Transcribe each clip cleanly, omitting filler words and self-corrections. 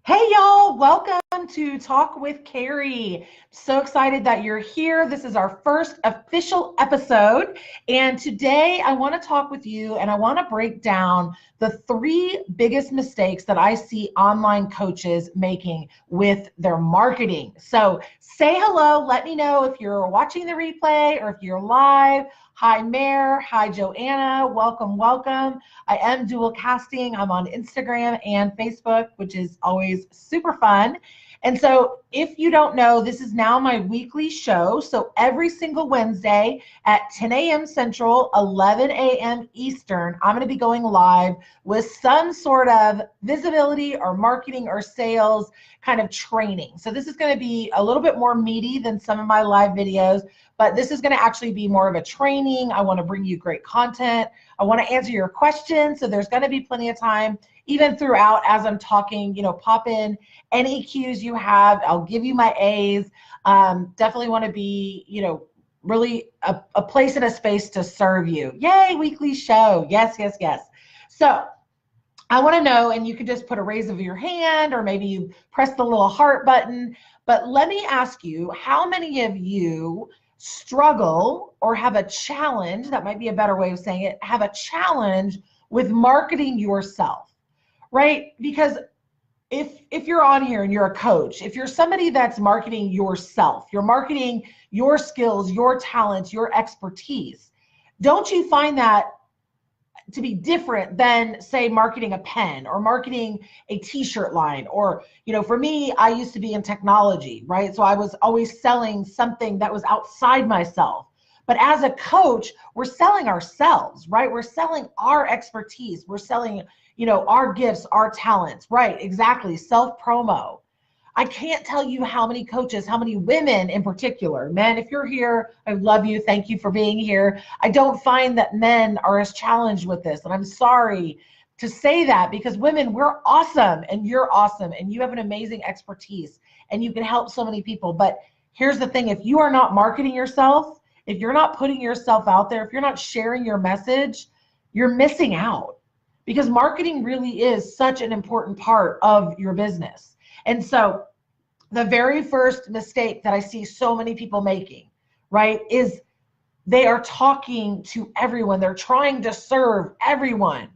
Hey y'all, welcome to Talk with Carrie. So excited that you're here. This is our first official episode. And today I want to talk with you and I want to break down the three biggest mistakes that I see online coaches making with their marketing. So say hello. Let me know if you're watching the replay or if you're live. Hi, Mare. Hi, Joanna. Welcome, welcome. I am dual casting. I'm on Instagram and Facebook, which is always super fun. And so if you don't know, this is now my weekly show. So every single Wednesday at 10 a.m. Central, 11 a.m. Eastern, I'm going to be going live with some sort of visibility or marketing or sales kind of training. So this is going to be a little bit more meaty than some of my live videos, but this is going to actually be more of a training. I want to bring you great content. I want to answer your questions. So there's going to be plenty of time, even throughout as I'm talking, pop in any cues you have. I'll give you my A's. Definitely want to be, really a place and a space to serve you. Yay, weekly show. Yes, yes, yes. So I want to know, and you can just put a raise of your hand or maybe you press the little heart button, but let me ask you, how many of you struggle or have a challenge, that might be a better way of saying it, have a challenge with marketing yourself, right? Because if you're on here and you're a coach, if you're somebody that's marketing yourself, you're marketing your skills, your talents, your expertise, don't you find that to be different than, say, marketing a pen or marketing a t-shirt line? Or, for me, I used to be in technology, right? So I was always selling something that was outside myself. But as a coach, we're selling ourselves, right? We're selling our expertise. We're selling, our gifts, our talents, right? Exactly. Self-promo. I can't tell you how many coaches, how many women in particular, men, if you're here, I love you. Thank you for being here. I don't find that men are as challenged with this. And I'm sorry to say that, because women, we're awesome and you're awesome and you have an amazing expertise and you can help so many people. But here's the thing, if you are not marketing yourself, if you're not putting yourself out there, if you're not sharing your message, you're missing out, because marketing really is such an important part of your business. And so the very first mistake that I see so many people making, right, is they are talking to everyone. They're trying to serve everyone.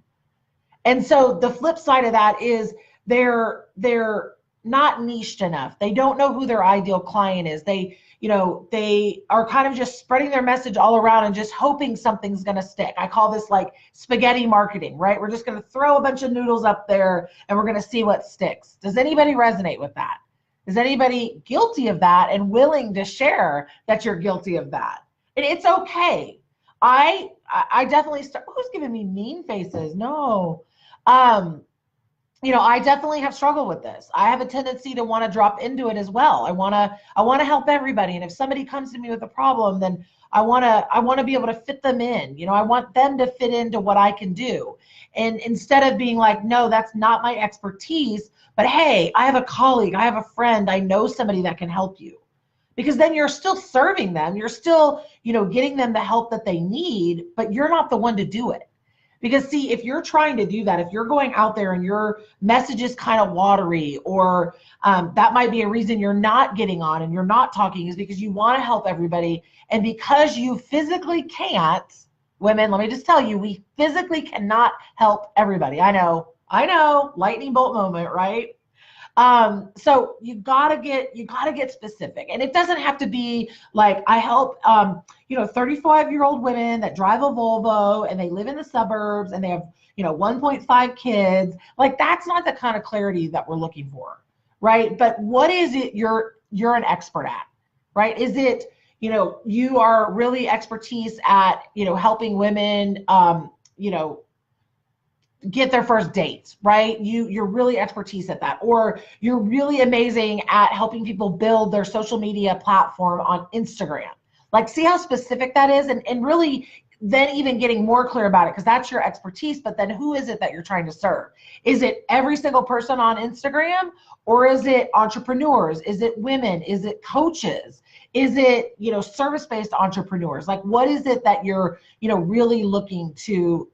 And so the flip side of that is they're not niched enough. They don't know who their ideal client is. They are kind of just spreading their message all around and just hoping something's going to stick. I call this like spaghetti marketing, right? We're just going to throw a bunch of noodles up there and we're going to see what sticks. Does anybody resonate with that? Is anybody guilty of that and willing to share that you're guilty of that? And it's okay. I definitely start. Who's giving me mean faces? No. I definitely have struggled with this. I have a tendency to want to drop into it as well. I want to help everybody. And if somebody comes to me with a problem, then I want to be able to fit them in. I want them to fit into what I can do. And instead of being like, no, that's not my expertise, but hey, I have a colleague, I have a friend, I know somebody that can help you. Because then you're still serving them. You're still, getting them the help that they need, but you're not the one to do it. Because see, if you're trying to do that, if you're going out there and your message is kind of watery, or that might be a reason you're not getting on and you're not talking, is because you want to help everybody. And because you physically can't, women, let me just tell you, we physically cannot help everybody. I know, lightning bolt moment, right? So you gotta get specific, and it doesn't have to be like I help 35-year-old women that drive a Volvo and they live in the suburbs and they have 1.5 kids. Like, that's not the kind of clarity that we're looking for, right? But what is it you're an expert at, right? Is it you are really expertise at helping women get their first dates, right? You're really expertise at that, or you're really amazing at helping people build their social media platform on Instagram. Like, see how specific that is? And really then even getting more clear about it, because that's your expertise, but then who is it that you're trying to serve? Is it every single person on Instagram, or is it entrepreneurs? Is it women? Is it coaches? Is it, service-based entrepreneurs? Like, what is it that you're, really looking to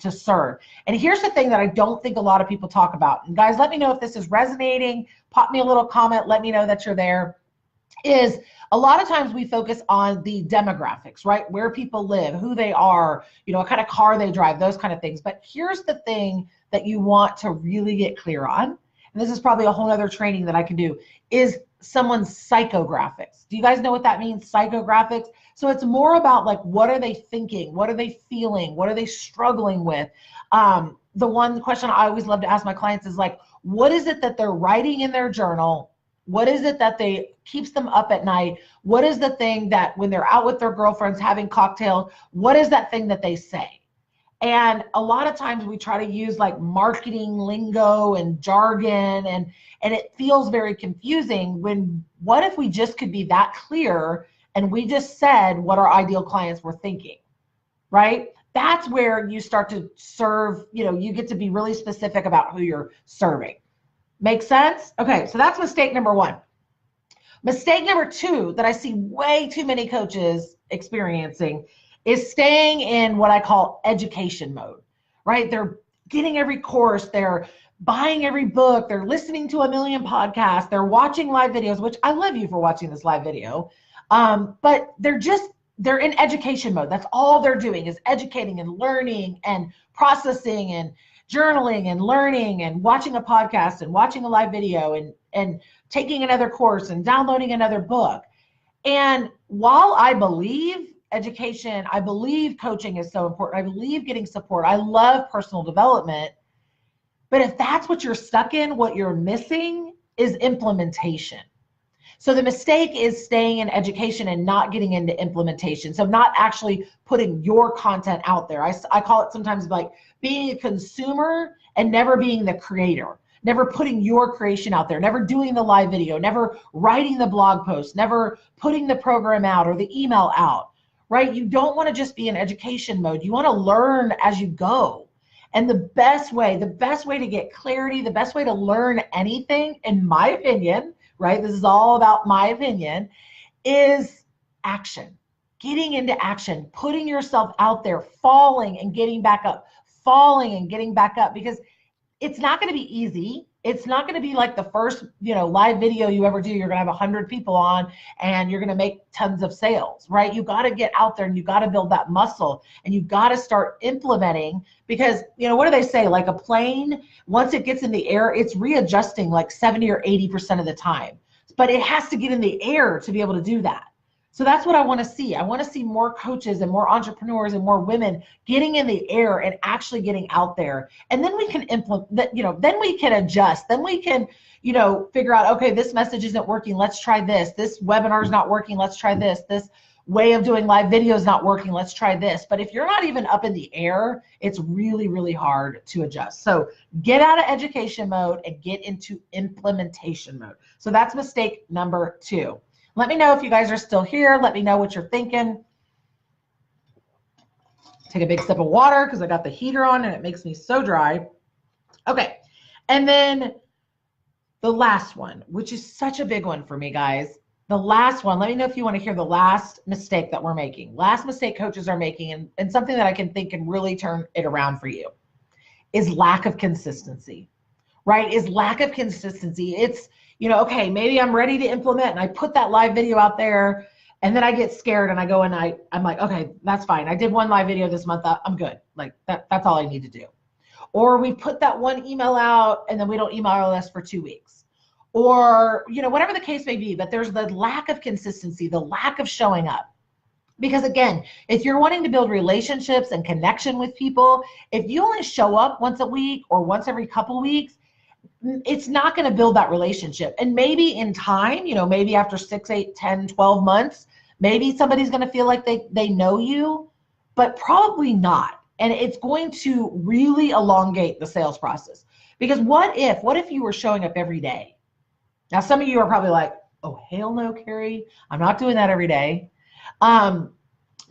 serve? And here's the thing that I don't think a lot of people talk about. And guys, let me know if this is resonating. Pop me a little comment. Let me know that you're there. Is a lot of times we focus on the demographics, right? Where people live, who they are, what kind of car they drive, those kind of things. But here's the thing that you want to really get clear on, and this is probably a whole other training that I can do, is someone's psychographics. Do you guys know what that means, psychographics? So it's more about like, what are they thinking? What are they feeling? What are they struggling with? The one question I always love to ask my clients is like, what is it that they're writing in their journal? What is it that keeps them up at night? What is the thing that when they're out with their girlfriends having cocktails, what is that thing that they say? And a lot of times we try to use like marketing lingo and jargon, and it feels very confusing, when what if we just could be that clear and we just said what our ideal clients were thinking, right? That's where you start to serve, you get to be really specific about who you're serving. Make sense? Okay, so that's mistake number one. Mistake number two that I see way too many coaches experiencing is staying in what I call education mode, right? They're getting every course, they're buying every book, they're listening to a million podcasts, they're watching live videos, which I love you for watching this live video, but they're in education mode. That's all they're doing is educating and learning and processing and journaling and learning and watching a podcast and watching a live video and taking another course and downloading another book. And while I believe education, I believe coaching is so important, I believe getting support, I love personal development, but if that's what you're stuck in, what you're missing is implementation. So the mistake is staying in education and not getting into implementation. So not actually putting your content out there. I call it sometimes like being a consumer and never being the creator, never putting your creation out there, never doing the live video, never writing the blog post, never putting the program out or the email out, right? You don't want to just be in education mode. You want to learn as you go. And the best way to get clarity, the best way to learn anything, in my opinion, right? This is all about my opinion, is action. Getting into action, putting yourself out there, falling and getting back up, falling and getting back up, because it's not going to be easy. It's not going to be like the first, live video you ever do. You're going to have 100 people on and you're going to make tons of sales, right? You got to get out there and you got to build that muscle and you got to start implementing, because, what do they say? Like a plane, once it gets in the air, it's readjusting like 70 or 80% of the time, but it has to get in the air to be able to do that. So that's what I want to see. I want to see more coaches and more entrepreneurs and more women getting in the air and actually getting out there. And then we can implement that, then we can adjust. Then we can, figure out, okay, this message isn't working. Let's try this. This webinar is not working. Let's try this. This way of doing live video is not working. Let's try this. But if you're not even up in the air, it's really, really hard to adjust. So get out of education mode and get into implementation mode. So that's mistake number two. Let me know if you guys are still here. Let me know what you're thinking. Take a big sip of water because I got the heater on and it makes me so dry. Okay. And then the last one, which is such a big one for me, guys. The last one, let me know if you want to hear the last mistake that we're making. Last mistake coaches are making, and something that I can think can really turn it around for you, is lack of consistency, right? Is lack of consistency. It's, okay, maybe I'm ready to implement and I put that live video out there and then I get scared and I go and I'm like, okay, that's fine. I did one live video this month. I'm good. Like that's all I need to do. Or we put that one email out and then we don't email us for 2 weeks, or, whatever the case may be, but there's the lack of consistency, the lack of showing up. Because again, if you're wanting to build relationships and connection with people, if you only show up once a week or once every couple weeks, it's not going to build that relationship. And maybe in time, maybe after 6, 8, 10, 12 months, maybe somebody's going to feel like they know you, but probably not. And it's going to really elongate the sales process. Because what if you were showing up every day? Now, some of you are probably like, oh, hell no, Carrie, I'm not doing that every day.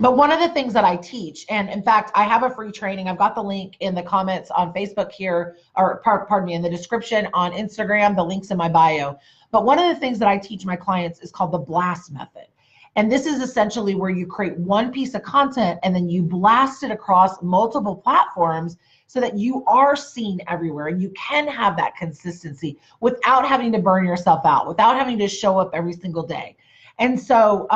But one of the things that I teach, and in fact, I have a free training. I've got the link in the comments on Facebook here, or pardon me, in the description on Instagram, the link's in my bio. But one of the things that I teach my clients is called the blast method. And this is essentially where you create one piece of content and then you blast it across multiple platforms so that you are seen everywhere and you can have that consistency without having to burn yourself out, without having to show up every single day. And so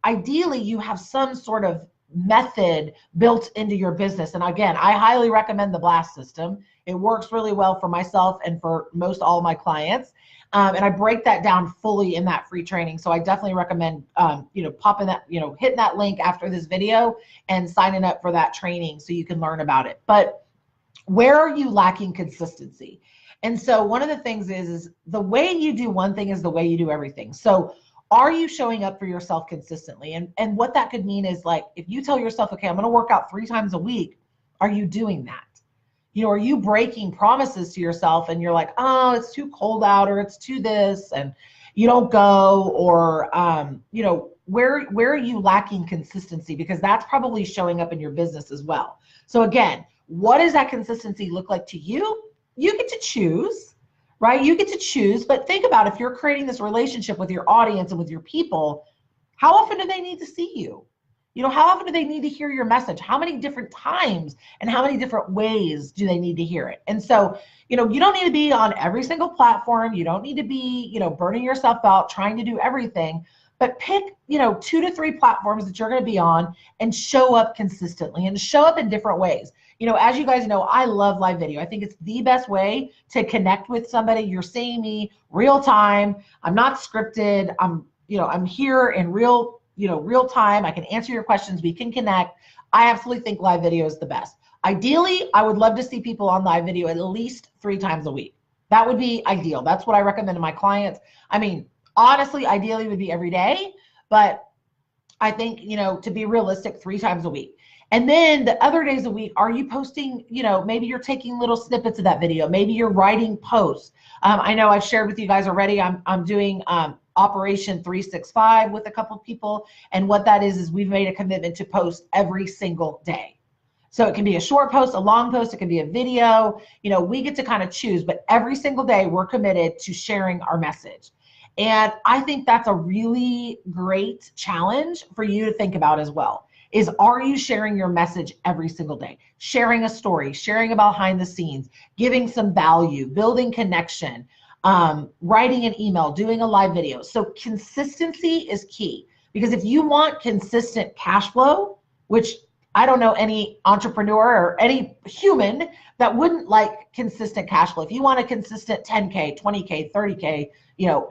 ideally you have some sort of method built into your business. And again, I highly recommend the blast system. It works really well for myself and for most all my clients. And I break that down fully in that free training. So I definitely recommend, popping that, hitting that link after this video and signing up for that training so you can learn about it. But where are you lacking consistency? And so one of the things is the way you do one thing is the way you do everything. So are you showing up for yourself consistently? And what that could mean is, like, if you tell yourself, okay, I'm going to work out 3 times a week, are you doing that? Are you breaking promises to yourself and you're like, oh, it's too cold out, or it's too this, and you don't go, or, where are you lacking consistency? Because that's probably showing up in your business as well. So again, what does that consistency look like to you? You get to choose, right? You get to choose, but think about, if you're creating this relationship with your audience and with your people, how often do they need to see you? How often do they need to hear your message? How many different times and how many different ways do they need to hear it? And so, you don't need to be on every single platform. You don't need to be, burning yourself out trying to do everything, but pick, 2 to 3 platforms that you're going to be on and show up consistently and show up in different ways. As you guys know, I love live video. I think it's the best way to connect with somebody. You're seeing me real time. I'm not scripted. I'm here in real time. I can answer your questions. We can connect. I absolutely think live video is the best. Ideally, I would love to see people on live video at least 3 times a week. That would be ideal. That's what I recommend to my clients. I mean, honestly, ideally would be every day, but I think, to be realistic, 3 times a week. And then the other days a week, are you posting, maybe you're taking little snippets of that video. Maybe you're writing posts. I know I've shared with you guys already. I'm doing Operation 365 with a couple of people. And what that is we've made a commitment to post every single day. So it can be a short post, a long post, it can be a video. We get to kind of choose, but every single day we're committed to sharing our message. And I think that's a really great challenge for you to think about as well. Are you sharing your message every single day? Sharing a story, sharing about behind the scenes, giving some value, building connection, writing an email, doing a live video. So consistency is key, because if you want consistent cash flow, which I don't know any entrepreneur or any human that wouldn't like consistent cash flow. If you want a consistent 10K, 20K, 30K,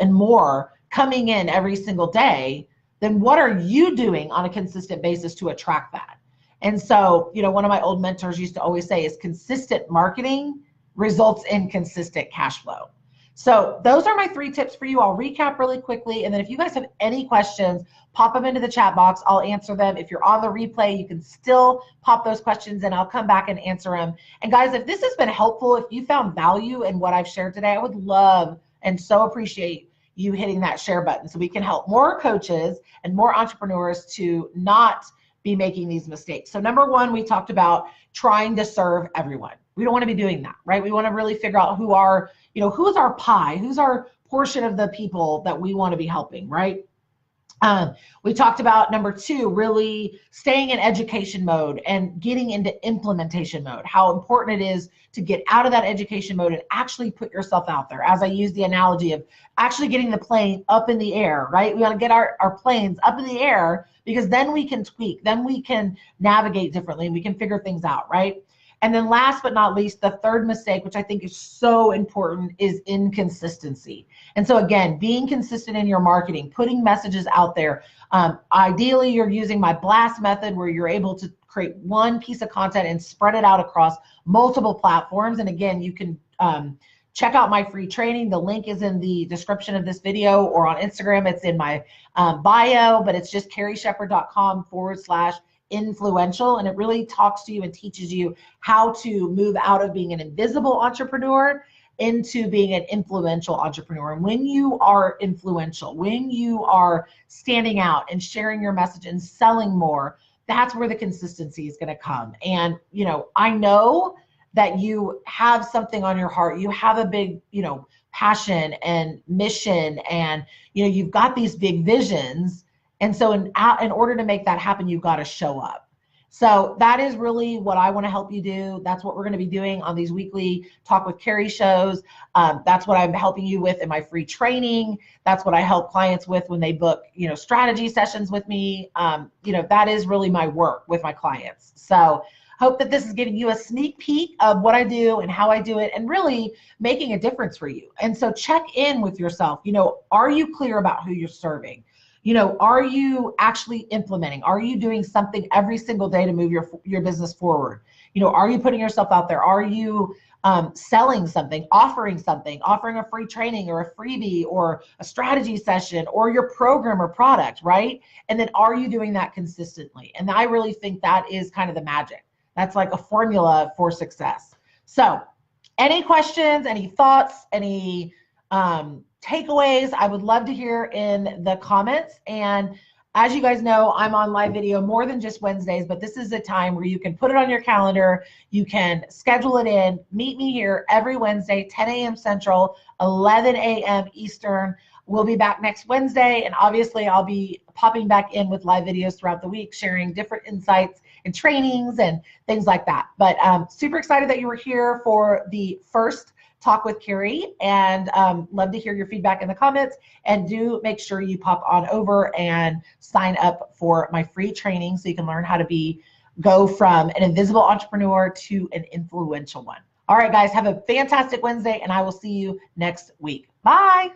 and more coming in every single day, then what are you doing on a consistent basis to attract that? And so, one of my old mentors used to always say is consistent marketing results in consistent cash flow. So those are my 3 tips for you. I'll recap really quickly. And then if you guys have any questions, pop them into the chat box. I'll answer them. If you're on the replay, you can still pop those questions and I'll come back and answer them. And guys, if this has been helpful, if you found value in what I've shared today, I would love and so appreciate you hitting that share button so we can help more coaches and more entrepreneurs to not be making these mistakes. So number 1, we talked about trying to serve everyone. We don't want to be doing that, right? We want to really figure out who's our pie, who's our portion of the people that we want to be helping, right? We talked about number 2, really staying in education mode and getting into implementation mode, how important it is to get out of that education mode and actually put yourself out there. As I use the analogy of actually getting the plane up in the air, right? We want to get our planes up in the air, because then we can tweak, then we can navigate differently, and we can figure things out, right? And then last but not least, the 3rd mistake, which I think is so important, is inconsistency. And so again, being consistent in your marketing, putting messages out there. Ideally, you're using my blast method, where you're able to create one piece of content and spread it out across multiple platforms. And again, you can check out my free training. The link is in the description of this video, or on Instagram, it's in my bio, but it's just carrieshepherd.com/influential, and it really talks to you and teaches you how to move out of being an invisible entrepreneur into being an influential entrepreneur. And when you are influential, when you are standing out and sharing your message and selling more, that's where the consistency is going to come. And, you know, I know that you have something on your heart. You have a big, you know, passion and mission, and, you know, you've got these big visions. And so in order to make that happen, you've got to show up. So that is really what I want to help you do. That's what we're going to be doing on these weekly Talk with Carrie shows. That's what I'm helping you with in my free training. That's what I help clients with when they book, you know, strategy sessions with me. You know, that is really my work with my clients. So hope that this is giving you a sneak peek of what I do and how I do it, and really making a difference for you. And so check in with yourself. You know, are you clear about who you're serving? You know, are you actually implementing? Are you doing something every single day to move your business forward? You know, are you putting yourself out there? Are you selling something, offering a free training or a freebie or a strategy session or your program or product, right? And then are you doing that consistently? And I really think that is kind of the magic. That's like a formula for success. So any questions, any thoughts, any takeaways, I would love to hear in the comments. And as you guys know, I'm on live video more than just Wednesdays, but this is a time where you can put it on your calendar. You can schedule it in. Meet me here every Wednesday, 10 a.m. Central, 11 a.m. Eastern. We'll be back next Wednesday, and obviously I'll be popping back in with live videos throughout the week, sharing different insights and trainings and things like that. But super excited that you were here for the first Talk with Carrie, and love to hear your feedback in the comments. And do make sure you pop on over and sign up for my free training so you can learn how to go from an invisible entrepreneur to an influential one. All right, guys, have a fantastic Wednesday, and I will see you next week. Bye.